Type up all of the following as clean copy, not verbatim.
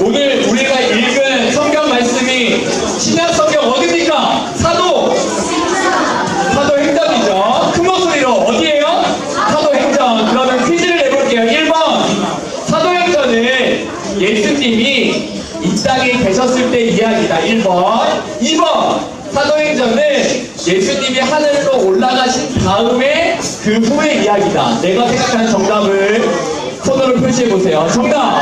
오늘 우리가 읽은 성경 말씀이 신약 성경 어디입니까? 사도행전이죠. 큰 목소리로 어디예요? 사도행전. 그러면 퀴즈를 내볼게요. 1번 사도행전은 예수님이 이 땅에 계셨을 때 이야기다. 1번. 2번 사도행전은 예수님이 하늘로 올라가신 다음에 그 후의 이야기다. 내가 생각하는 정답을 손으로 표시해보세요. 정답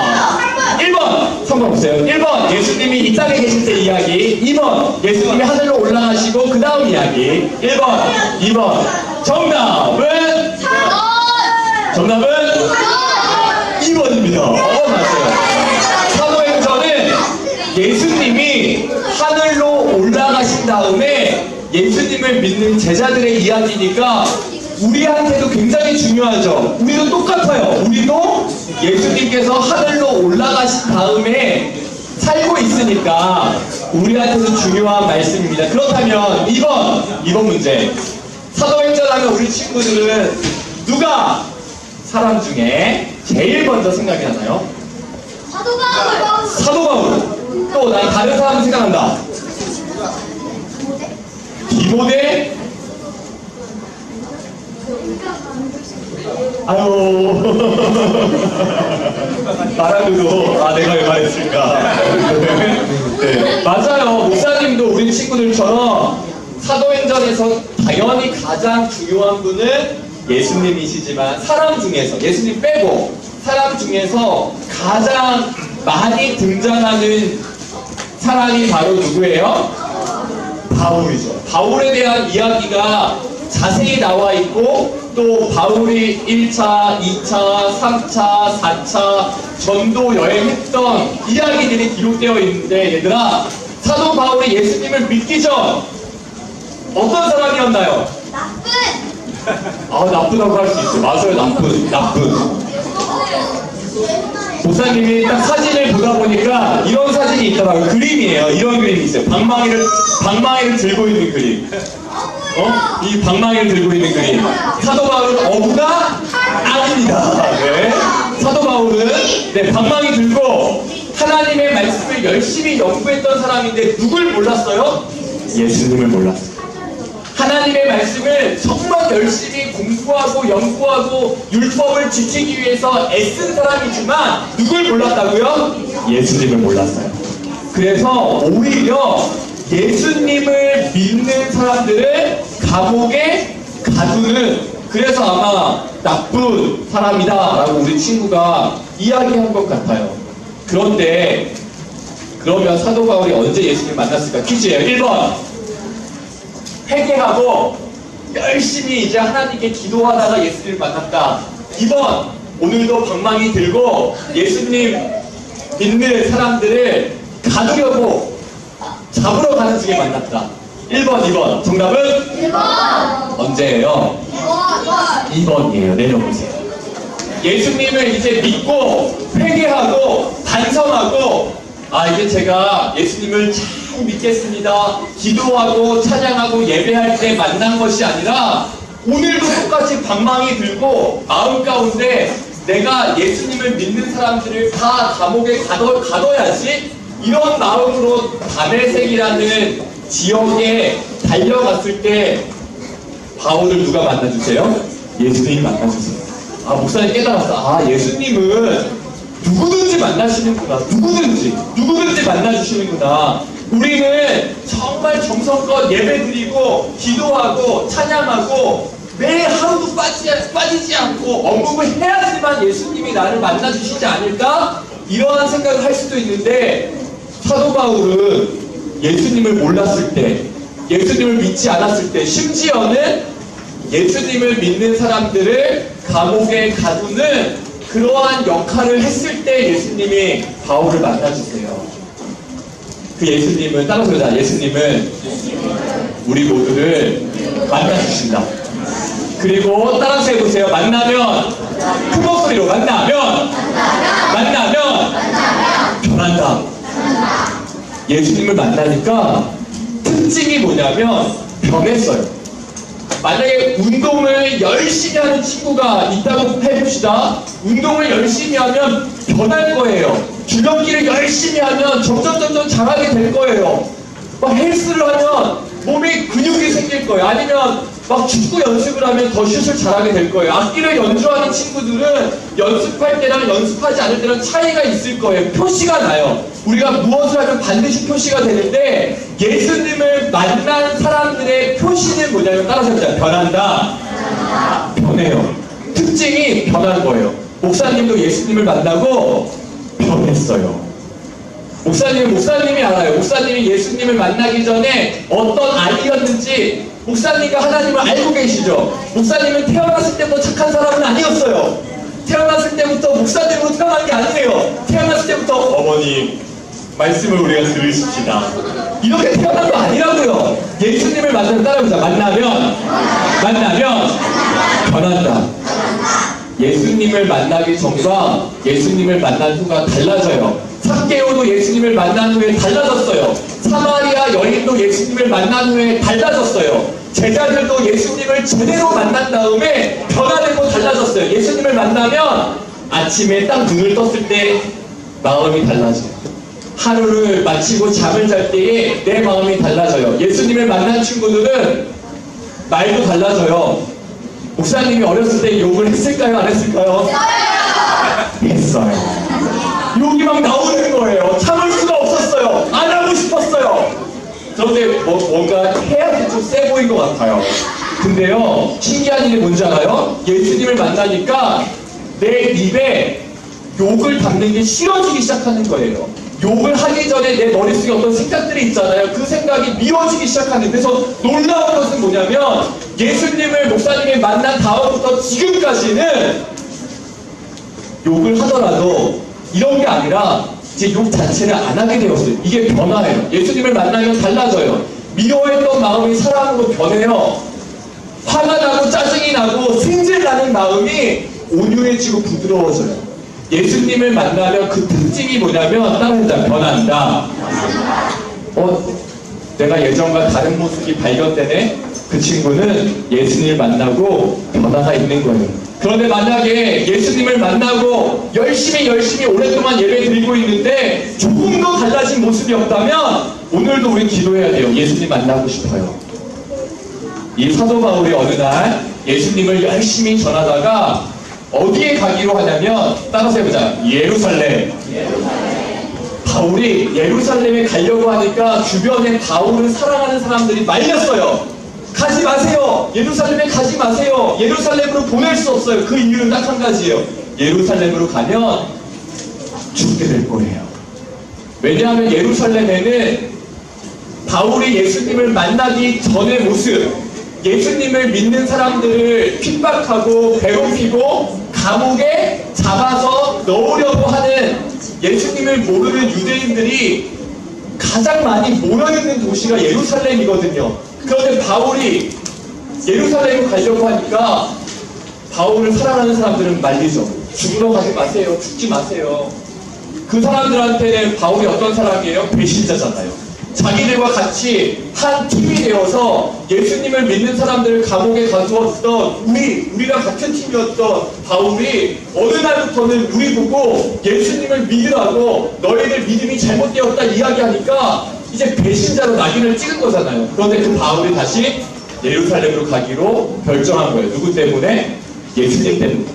1번 성공해보세요. 1번 예수님이 이 땅에 계실 때 이야기. 2번 예수님이 하늘로 올라가시고 그 다음 이야기. 1번 2번 정답은 2번입니다. 맞아요. 사도행전은 예수님이 하늘로 올라가신 다음에 예수님을 믿는 제자들의 이야기니까 우리한테도 굉장히 중요하죠. 우리도 똑같아요. 우리도 예수님께서 하늘로 올라가신 다음에 살고 있으니까 우리한테도 중요한 말씀입니다. 그렇다면 2번 문제. 사도행전 하면 우리 친구들은 누가 사람 중에 제일 먼저 생각이 나나요? 사도 바울. 또 난 다른 사람 생각난다. 디모데. 아유 말하고도 내가 왜 말했을까. 네, 맞아요. 목사님도 우리 친구들처럼 사도행전에서 당연히 가장 중요한 분은 예수님이시지만 사람 중에서 예수님 빼고 사람 중에서 가장 많이 등장하는 사람이 바로 누구예요? 바울이죠. 바울에 대한 이야기가 자세히 나와 있고 또 바울이 1차, 2차, 3차, 4차 전도 여행했던 이야기들이 기록되어 있는데 얘들아 사도 바울이 예수님을 믿기 전 어떤 사람이었나요? 나쁘다고 할 수 있어요. 맞아요. 나쁜. 목사님이 딱 사진을 보다 보니까 이런 사진이 있더라고요. 그림이에요. 이런 그림이 있어요. 방망이를 들고 있는 그림. 이 방망이를 들고 있는 그림. 사도 바울은 어부가 아닙니다. 네. 사도 바울은 방망이 들고 하나님의 말씀을 열심히 연구했던 사람인데 누굴 몰랐어요? 예수님을 몰랐어요. 하나님의 말씀을 정말 열심히 공부하고 연구하고 율법을 지키기 위해서 애쓴 사람이지만 누굴 몰랐다고요? 예수님을 몰랐어요. 그래서 오히려 예수님을 믿는 사람들을 감옥에 가두는, 그래서 아마 나쁜 사람이다 라고 우리 친구가 이야기한 것 같아요. 그런데 그러면 사도 바울이 언제 예수님을 만났을까? 퀴즈예요. 1번 회개하고 열심히 이제 하나님께 기도하다가 예수님을 만났다. 2번 오늘도 방망이 들고 예수님 믿는 사람들을 가두려고 잡으러 가는 중에 만났다. 1번 2번 정답은? 1번. 언제예요? 2번이에요. 내려보세요. 예수님을 이제 믿고 회개하고 반성하고 이제 제가 예수님을 잘 믿겠습니다. 기도하고 찬양하고 예배할 때 만난 것이 아니라 오늘도 똑같이 방망이 들고 마음 가운데 내가 예수님을 믿는 사람들을 다 감옥에 가둬야지, 이런 마음으로 다메섹이라는 지역에 달려갔을 때 바울을 누가 만나주세요? 예수님이 만나주세요. 목사님 깨달았어. 예수님은 누구든지 만나시는구나. 누구든지 만나주시는구나. 우리는 정말 정성껏 예배드리고 기도하고 찬양하고 매 하루도 빠지지 않고 언급을 해야지만 예수님이 나를 만나주시지 않을까? 이러한 생각을 할 수도 있는데 사도 바울은 예수님을 몰랐을 때, 예수님을 믿지 않았을 때, 심지어는 예수님을 믿는 사람들을 감옥에 가두는 그러한 역할을 했을 때 예수님이 바울을 만나주세요. 그 예수님은, 따라서 그러자. 예수님은 우리 모두를 만나주신다. 그리고 따라서 해보세요. 만나면, 큰 목소리로 만나면 변한다. 예수님을 만나니까 특징이 뭐냐면 변했어요. 만약에 운동을 열심히 하는 친구가 있다고 해봅시다. 운동을 열심히 하면 변할 거예요. 줄넘기를 열심히 하면 점점 잘하게 될 거예요. 막 헬스를 하면 몸에 근육이 생길 거예요. 아니면 막 축구 연습을 하면 더 슛을 잘하게 될 거예요. 악기를 연주하는 친구들은 연습할 때랑 연습하지 않을 때랑 차이가 있을 거예요. 표시가 나요. 우리가 무엇을 하면 반드시 표시가 되는데 예수님을 만난 사람들의 표시는 뭐냐면 따라서 해보자. 변한다. 변해요. 특징이 변한 거예요. 목사님도 예수님을 만나고 변했어요. 목사님이 알아요. 목사님이 예수님을 만나기 전에 어떤 아이였는지 목사님과 하나님을 알고 계시죠? 목사님은 태어났을 때부터 착한 사람은 아니었어요. 태어났을 때부터 목사님으로 태어난 게 아니에요. 태어났을 때부터 어머니 말씀을 우리가 들으십시다. 이렇게 태어난 거 아니라고요. 예수님을 따라해보자. 만나면 변한다. 예수님을 만나기 전과 예수님을 만난 후가 달라져요. 삭개오도 예수님을 만난 후에 달라졌어요. 사마리아 여인도 예수님을 만난 후에 달라졌어요. 제자들도 예수님을 제대로 만난 다음에 변화되고 달라졌어요. 예수님을 만나면 아침에 딱 눈을 떴을 때 마음이 달라져요. 하루를 마치고 잠을 잘 때에 내 마음이 달라져요. 예수님을 만난 친구들은 말도 달라져요. 목사님이 어렸을 때 욕을 했을까요? 안 했을까요? 했어요. 욕이 막 나오는 거예요. 참을 수가 없었어요. 안 하고 싶었어요. 그런데 뭔가 해야지 좀 세 보인 것 같아요. 근데요, 신기한 일이 뭔지 알아요? 예수님을 만나니까 내 입에 욕을 담는 게 싫어지기 시작하는 거예요. 욕을 하기 전에 내 머릿속에 어떤 생각들이 있잖아요. 그 생각이 미워지기 시작하는. 그래서 놀라운 것은 뭐냐면 예수님을 목사님이 만난 다음부터 지금까지는 욕을 하더라도 이런 게 아니라 이제 욕 자체를 안 하게 되었어요. 이게 변화예요. 예수님을 만나면 달라져요. 미워했던 마음이 사랑으로 변해요. 화가 나고 짜증이 나고 승질나는 마음이 온유해지고 부드러워져요. 예수님을 만나면 그 특징이 뭐냐면 따라해보자. 변한다. 내가 예전과 다른 모습이 발견되네? 그 친구는 예수님을 만나고 변화가 있는 거예요. 그런데 만약에 예수님을 만나고 열심히 오랫동안 예배 드리고 있는데 조금 더 달라진 모습이 없다면 오늘도 우리 기도해야 돼요. 예수님 만나고 싶어요. 이 사도 바울이 어느 날 예수님을 열심히 전하다가 어디에 가기로 하냐면 따라서 해보자. 예루살렘. 바울이 예루살렘에 가려고 하니까 주변에 바울을 사랑하는 사람들이 말렸어요. 가지 마세요. 예루살렘에 가지 마세요. 예루살렘으로 보낼 수 없어요. 그 이유는 딱 한 가지예요. 예루살렘으로 가면 죽게 될 거예요. 왜냐하면 예루살렘에는 바울이 예수님을 만나기 전의 모습, 예수님을 믿는 사람들을 핍박하고 괴롭히고 감옥에 잡아서 넣으려고 하는 예수님을 모르는 유대인들이 가장 많이 모여있는 도시가 예루살렘이거든요. 그런데 바울이 예루살렘에 가려고 하니까 바울을 사랑하는 사람들은 말리죠. 죽으러 가지 마세요. 죽지 마세요. 그 사람들한테는 바울이 어떤 사람이에요? 배신자잖아요. 자기들과 같이 한 팀이 되어서 예수님을 믿는 사람들을 감옥에 가두었던 우리랑 같은 팀이었던 바울이 어느 날부터는 우리 보고 예수님을 믿으라고 너희들 믿음이 잘못되었다 이야기하니까 이제 배신자로 낙인을 찍은 거잖아요. 그런데 그 바울이 다시 예루살렘으로 가기로 결정한 거예요. 누구 때문에? 예수님 때문에.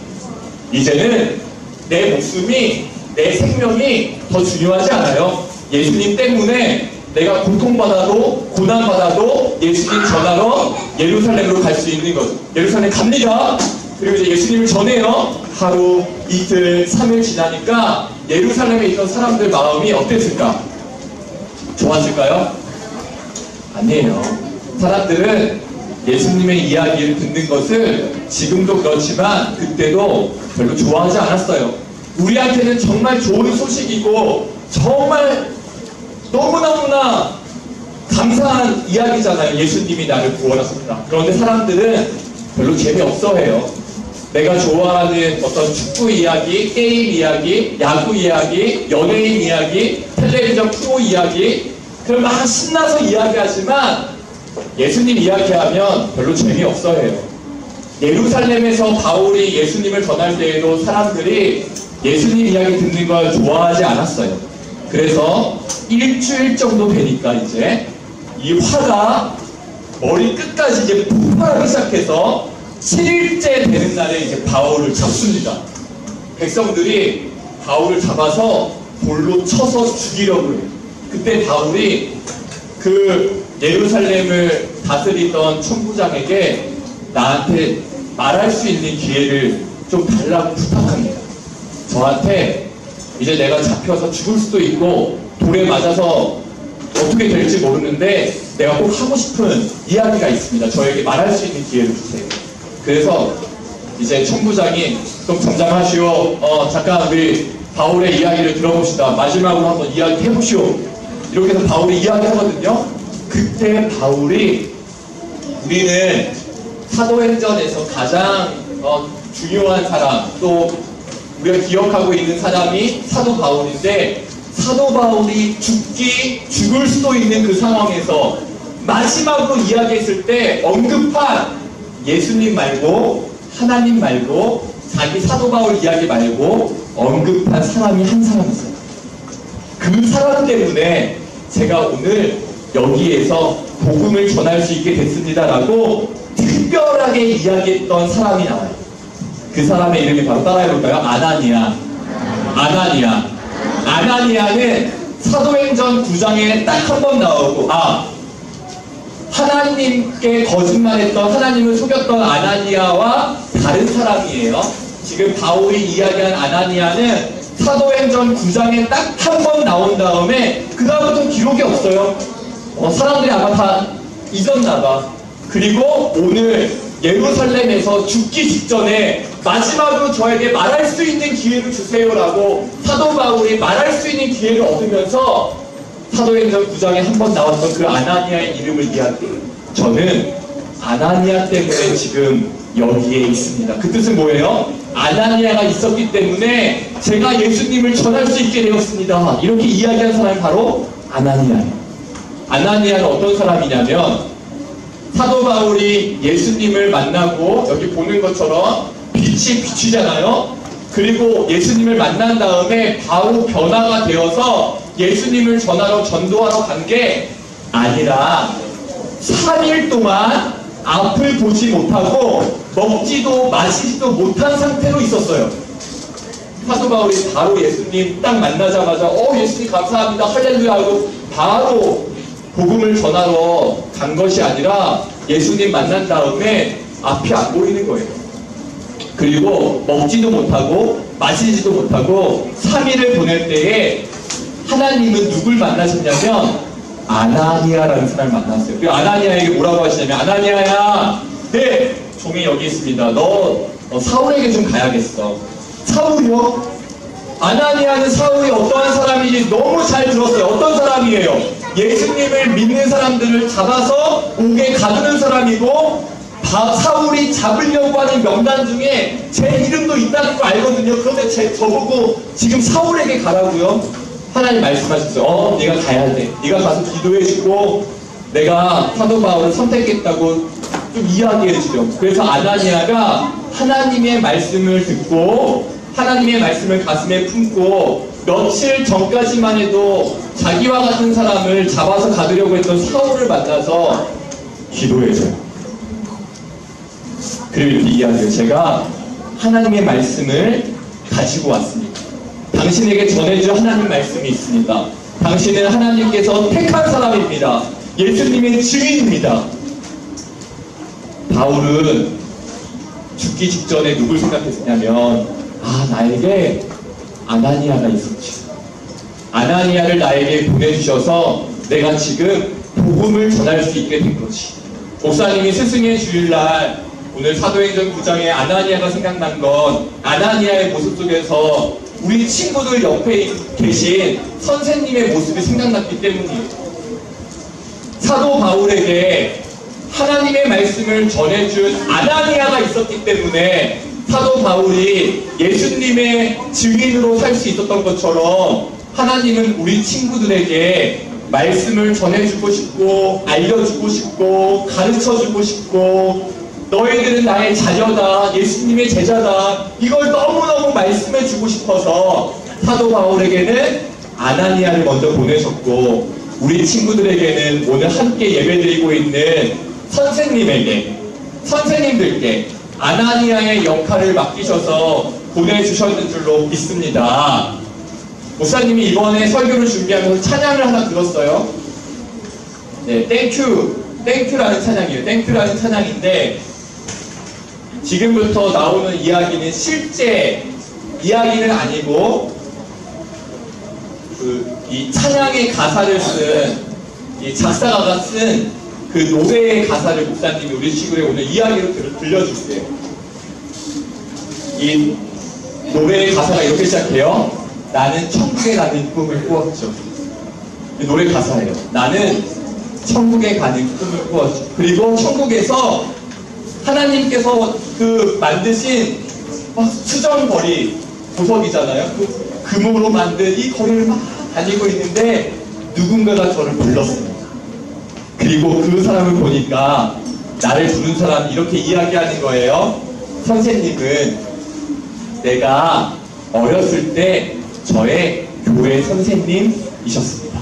이제는 내 목숨이, 내 생명이 더 중요하지 않아요. 예수님 때문에 내가 고통받아도 고난받아도 예수님 전하러 예루살렘으로 갈 수 있는 거죠. 예루살렘 갑니다. 그리고 이제 예수님을 전해요. 하루, 이틀, 3일 지나니까 예루살렘에 있던 사람들 마음이 어땠을까? 좋았을까요? 아니에요. 사람들은 예수님의 이야기를 듣는 것을 지금도 그렇지만 그때도 별로 좋아하지 않았어요. 우리한테는 정말 좋은 소식이고 정말 너무너무나 감사한 이야기잖아요. 예수님이 나를 구원하셨다. 그런데 사람들은 별로 재미없어 해요. 내가 좋아하는 어떤 축구 이야기, 게임 이야기, 야구 이야기, 연예인 이야기, 텔레비전 프로 이야기, 그럼 막 신나서 이야기하지만 예수님 이야기하면 별로 재미없어 해요. 예루살렘에서 바울이 예수님을 전할 때에도 사람들이 예수님 이야기 듣는 걸 좋아하지 않았어요. 그래서 일주일 정도 되니까 이제 이 화가 머리 끝까지 이제 폭발하기 시작해서 7일째 되는 날에 이제 바울을 잡습니다. 백성들이 바울을 잡아서 돌로 쳐서 죽이려고 해요. 그때 바울이 그 예루살렘을 다스리던 천부장에게 나한테 말할 수 있는 기회를 좀 달라고 부탁합니다. 저한테 이제 내가 잡혀서 죽을 수도 있고 돌에 맞아서 어떻게 될지 모르는데 내가 꼭 하고 싶은 이야기가 있습니다. 저에게 말할 수 있는 기회를 주세요. 그래서 이제 천부장이 좀 잠잠하시오. 잠깐 우리 바울의 이야기를 들어봅시다. 마지막으로 한번 이야기 해보시오. 이렇게 해서 바울이 이야기하거든요. 그때 바울이 우리는 사도행전에서 가장 중요한 사람, 또 우리가 기억하고 있는 사람이 사도 바울인데, 사도 바울이 죽을 수도 있는 그 상황에서 마지막으로 이야기했을 때 언급한 예수님 말고, 하나님 말고, 자기 사도 바울 이야기 말고 언급한 사람이 한 사람 있어요. 그 사람 때문에 제가 오늘 여기에서 복음을 전할 수 있게 됐습니다라고 특별하게 이야기했던 사람이 나와요. 그 사람의 이름이 바로 따라해볼까요? 아나니아. 아나니아는 사도행전 9장에 딱 한 번 나오고, 하나님께 거짓말했던, 하나님을 속였던 아나니아와 다른 사람이에요. 지금 바울이 이야기한 아나니아는 사도행전 9장에 딱 한 번 나온 다음에 그 다음부터 기록이 없어요. 사람들이 아마 다 잊었나봐. 그리고 오늘 예루살렘에서 죽기 직전에 마지막으로 저에게 말할 수 있는 기회를 주세요라고 사도 바울이 말할 수 있는 기회를 얻으면서 사도행전 9장에 한 번 나왔던 그 아나니아의 이름을 이야기해요. 저는 아나니아 때문에 지금 여기에 있습니다. 그 뜻은 뭐예요? 아나니아가 있었기 때문에 제가 예수님을 전할 수 있게 되었습니다. 이렇게 이야기한 사람이 바로 아나니아예요. 아나니아는 어떤 사람이냐면, 사도 바울이 예수님을 만나고 여기 보는 것처럼 빛이 비추잖아요. 그리고 예수님을 만난 다음에 바로 변화가 되어서 예수님을 전도하러 간 게 아니라 3일 동안 앞을 보지 못하고 먹지도 마시지도 못한 상태로 있었어요. 사도 바울이 바로 예수님 딱 만나자마자 예수님 감사합니다 할렐루야 하고 바로 복음을 전하러 간 것이 아니라 예수님 만난 다음에 앞이 안 보이는 거예요. 그리고 먹지도 못하고 마시지도 못하고 3일을 보낼 때에 하나님은 누굴 만나셨냐면 아나니아라는 사람을 만났어요. 그 아나니아에게 뭐라고 하시냐면, 아나니아야, 네, 종이 여기 있습니다. 너 사울에게 좀 가야겠어. 사울이요? 아나니아는 사울이 어떠한 사람인지 너무 잘 들었어요. 어떤 사람이에요? 예수님을 믿는 사람들을 잡아서 옥에 가두는 사람이고, 사울이 잡으려고 하는 명단 중에 제 이름도 있다는 거 알거든요. 그런데 저보고 지금 사울에게 가라고요? 하나님 말씀하셨어요. 네가 가야 돼. 네가 가서 기도해주고 내가 사도 바울을 선택했다고 좀 이야기해주죠. 그래서 아나니아가 하나님의 말씀을 듣고 하나님의 말씀을 가슴에 품고 며칠 전까지만 해도 자기와 같은 사람을 잡아서 가두려고 했던 사울을 만나서 기도해줘요. 그리고 이렇게 이야기해요. 제가 하나님의 말씀을 가지고 왔습니다. 당신에게 전해줄 하나님 말씀이 있습니다. 당신은 하나님께서 택한 사람입니다. 예수님의 증인입니다. 바울은 죽기 직전에 누굴 생각했냐면, 나에게 아나니아가 있었지. 아나니아를 나에게 보내주셔서 내가 지금 복음을 전할 수 있게 된 거지. 목사님이 스승의 주일날 오늘 사도행전 9장에 아나니아가 생각난 건 아나니아의 모습 속에서 우리 친구들 옆에 계신 선생님의 모습이 생각났기 때문이에요. 사도 바울에게 하나님의 말씀을 전해준 아나니아가 있었기 때문에 사도 바울이 예수님의 증인으로 살 수 있었던 것처럼 하나님은 우리 친구들에게 말씀을 전해주고 싶고 알려주고 싶고 가르쳐주고 싶고 너희들은 나의 자녀다, 예수님의 제자다. 이걸 너무너무 말씀해 주고 싶어서 사도 바울에게는 아나니아를 먼저 보내셨고, 우리 친구들에게는 오늘 함께 예배드리고 있는 선생님들께 아나니아의 역할을 맡기셔서 보내주셨는 줄로 믿습니다. 목사님이 이번에 설교를 준비하면서 찬양을 하나 들었어요. 네, 땡큐라는 찬양이에요. 땡큐라는 찬양인데, 지금부터 나오는 이야기는 실제 이야기는 아니고, 이 찬양의 가사를 쓴, 이 작사가가 쓴 그 노래의 가사를 목사님이 우리 친구들에게 오늘 이야기로 들려주세요. 이 노래의 가사가 이렇게 시작해요. 나는 천국에 가는 꿈을 꾸었죠. 이 노래 가사예요. 나는 천국에 가는 꿈을 꾸었죠. 그리고 천국에서 하나님께서 그 만드신 수정거리, 보석이잖아요. 그 금으로 만든 이 거리를 막 다니고 있는데 누군가가 저를 불렀어요. 그리고 그 사람을 보니까 나를 부른 사람이 이렇게 이야기하는 거예요. 선생님은 내가 어렸을 때 저의 교회 선생님이셨습니다.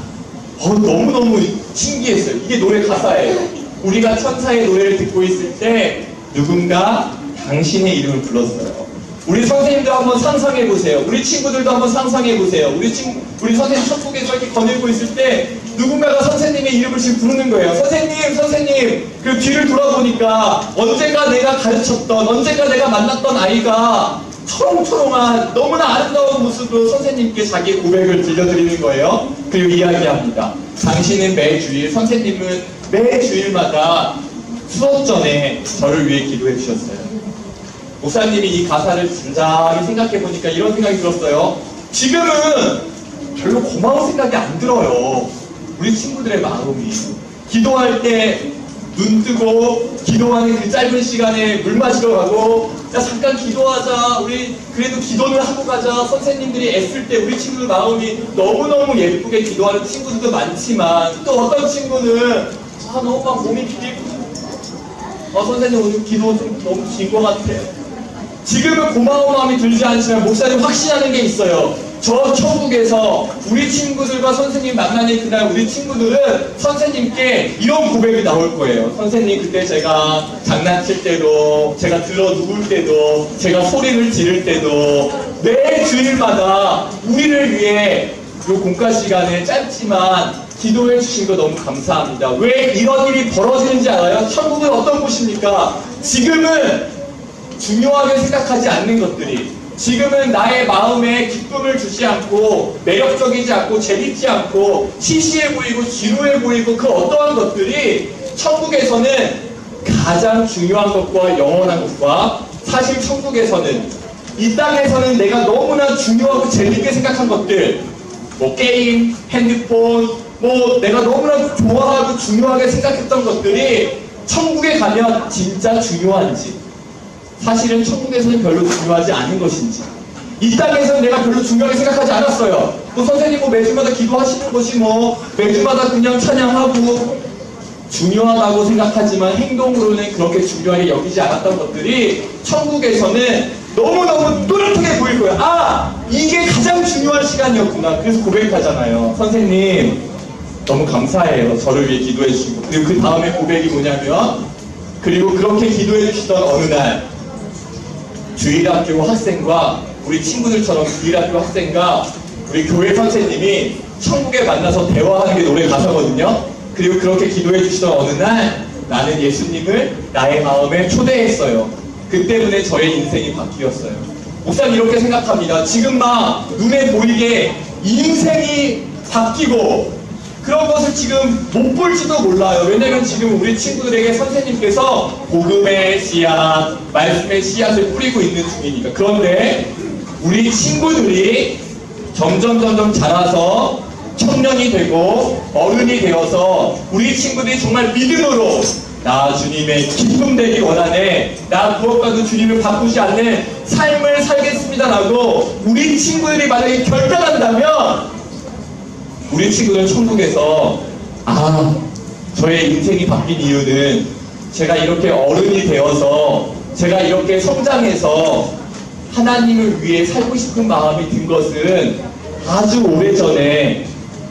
너무너무 신기했어요. 이게 노래 가사예요. 우리가 천사의 노래를 듣고 있을 때 누군가 당신의 이름을 불렀어요. 우리 선생님도 한번 상상해보세요. 우리 친구들도 한번 상상해보세요. 우리 선생님 천국에서 이렇게 거닐고 있을 때 누군가가 선생님의 이름을 지금 부르는 거예요. 선생님, 그 뒤를 돌아보니까 언젠가 내가 가르쳤던, 언젠가 내가 만났던 아이가 초롱초롱한 너무나 아름다운 모습으로 선생님께 자기의 고백을 들려드리는 거예요. 그리고 이야기합니다. 당신은 매주일, 선생님은 매주일마다 수업 전에 저를 위해 기도해 주셨어요. 목사님이 이 가사를 진작에 생각해보니까 이런 생각이 들었어요. 지금은 별로 고마운 생각이 안 들어요. 우리 친구들의 마음이. 기도할 때 눈 뜨고 기도하는 그 짧은 시간에 물 마시러 가고, 야 잠깐 기도하자, 우리 그래도 기도를 하고 가자, 선생님들이 애쓸 때 우리 친구들 마음이 너무너무 예쁘게 기도하는 친구들도 많지만, 또 어떤 친구는 너무 막 몸이 비리고 선생님 오늘 기도 좀 너무 긴 것 같아. 지금은 고마운 마음이 들지 않지만 목사님 확신하는 게 있어요. 저 천국에서 우리 친구들과 선생님 만나는 그날 우리 친구들은 선생님께 이런 고백이 나올 거예요. 선생님, 그때 제가 장난칠 때도, 제가 들어 누울 때도, 제가 소리를 지를 때도 매 주일마다 우리를 위해 이 공과 시간에 짧지만 기도해 주신 거 너무 감사합니다. 왜 이런 일이 벌어지는지 알아요? 천국은 어떤 곳입니까? 지금은 중요하게 생각하지 않는 것들이, 지금은 나의 마음에 기쁨을 주지 않고, 매력적이지 않고, 재밌지 않고, 시시해 보이고 지루해 보이고, 그 어떠한 것들이 천국에서는 가장 중요한 것과 영원한 것과, 사실 천국에서는, 이 땅에서는 내가 너무나 중요하고 재밌게 생각한 것들, 뭐 게임, 핸드폰, 뭐 내가 너무나 좋아하고 중요하게 생각했던 것들이 천국에 가면 진짜 중요한지, 사실은 천국에서는 별로 중요하지 않은 것인지, 이 땅에서는 내가 별로 중요하게 생각하지 않았어요. 또 선생님 뭐 매주마다 기도하시는 것이 뭐 매주마다 그냥 찬양하고 중요하다고 생각하지만 행동으로는 그렇게 중요하게 여기지 않았던 것들이 천국에서는 너무너무 뚜렷하게 보일 거예요. 이게 가장 중요한 시간이었구나. 그래서 고백하잖아요. 선생님 너무 감사해요. 저를 위해 기도해 주시고. 그리고 그 다음에 고백이 뭐냐면, 그리고 그렇게 기도해 주시던 어느 날 주일학교 학생과, 우리 친구들처럼 주일학교 학생과 우리 교회 선생님이 천국에 만나서 대화하는 게 노래 가사거든요. 그리고 그렇게 기도해 주시던 어느 날 나는 예수님을 나의 마음에 초대했어요. 그 때문에 저의 인생이 바뀌었어요. 목사님 이렇게 생각합니다. 지금 막 눈에 보이게 인생이 바뀌고 그런 것을 지금 못 볼지도 몰라요. 왜냐면 지금 우리 친구들에게 선생님께서 복음의 씨앗, 말씀의 씨앗을 뿌리고 있는 중이니까. 그런데 우리 친구들이 점점 자라서 청년이 되고 어른이 되어서 우리 친구들이 정말 믿음으로 나 주님의 기쁨 되기 원하네, 나 무엇과도 주님을 바꾸지 않는 삶을 살겠습니다라고 우리 친구들이 만약에 결단한다면, 우리 친구들은 천국에서 저의 인생이 바뀐 이유는 제가 이렇게 어른이 되어서 제가 이렇게 성장해서 하나님을 위해 살고 싶은 마음이 든 것은 아주 오래전에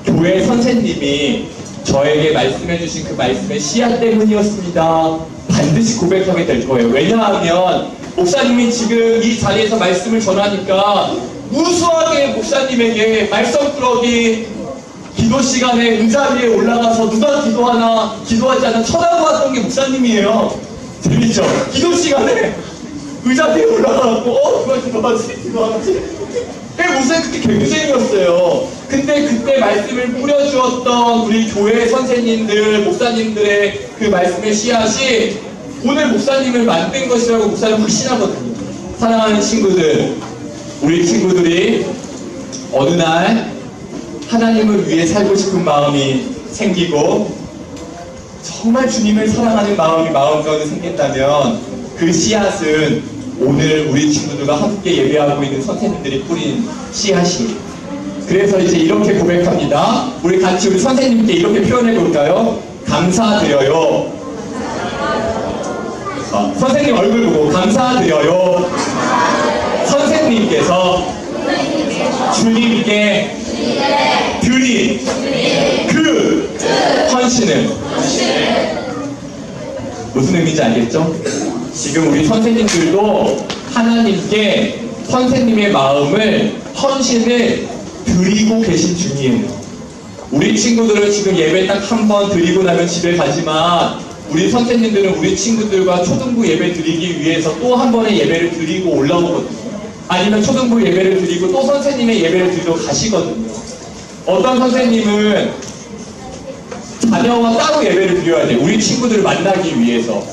교회 선생님이 저에게 말씀해 주신 그 말씀의 씨앗 때문이었습니다. 반드시 고백하게 될 거예요. 왜냐하면 목사님이 지금 이 자리에서 말씀을 전하니까 무수하게 목사님에게 말썽꾸러기 기도 시간에 의자 위에 올라가서 누가 기도하나 기도하지 않아 쳐다보았던 게 목사님이에요. 재밌죠? 기도 시간에 의자 위에 올라가고 누가 기도하지? 그게 무슨 그렇게 개구쟁이였어요. 근데 그때 말씀을 뿌려주었던 우리 교회 선생님들, 목사님들의 그 말씀의 씨앗이 오늘 목사님을 만든 것이라고 목사님 확신하거든요. 사랑하는 친구들, 우리 친구들이 어느 날 하나님을 위해 살고 싶은 마음이 생기고 정말 주님을 사랑하는 마음이 마음가운데 생긴다면 그 씨앗은 오늘 우리 친구들과 함께 예배하고 있는 선생님들이 뿌린 씨앗이. 그래서 이제 이렇게 고백합니다. 우리 같이 우리 선생님께 이렇게 표현해 볼까요? 감사드려요. 선생님 얼굴 보고 감사드려요. 선생님께서 주님께 드린 그 헌신을. 무슨 의미인지 알겠죠? 지금 우리 선생님들도 하나님께 선생님의 마음을, 헌신을 드리고 계신 중이에요. 우리 친구들은 지금 예배 딱 한 번 드리고 나면 집에 가지만 우리 선생님들은 우리 친구들과 초등부 예배 드리기 위해서 또 한 번의 예배를 드리고 올라오거든요. 아니면 초등부 예배를 드리고 또 선생님의 예배를 드리러 가시거든요. 어떤 선생님은 자녀와 따로 예배를 드려야 돼요. 우리 친구들을 만나기 위해서.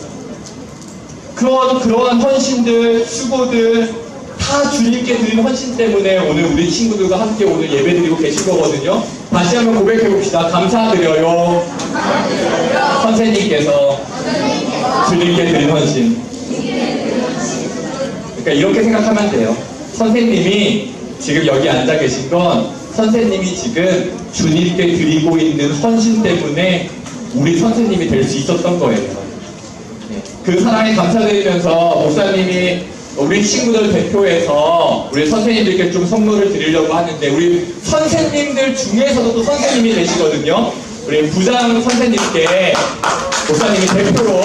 그러한 헌신들, 수고들 다 주님께 드린 헌신 때문에 오늘 우리 친구들과 함께 오늘 예배 드리고 계신 거거든요. 다시 한번 고백해 봅시다. 감사드려요. 선생님께서 주님께 드린 헌신. 그러니까 이렇게 생각하면 돼요. 선생님이 지금 여기 앉아 계신 건 선생님이 지금 주님께 드리고 있는 헌신 때문에 우리 선생님이 될 수 있었던 거예요. 그 사랑에 감사드리면서 목사님이 우리 친구들 대표해서 우리 선생님들께 좀 선물을 드리려고 하는데 우리 선생님들 중에서도 또 선생님이 되시거든요. 우리 부장 선생님께 목사님이 대표로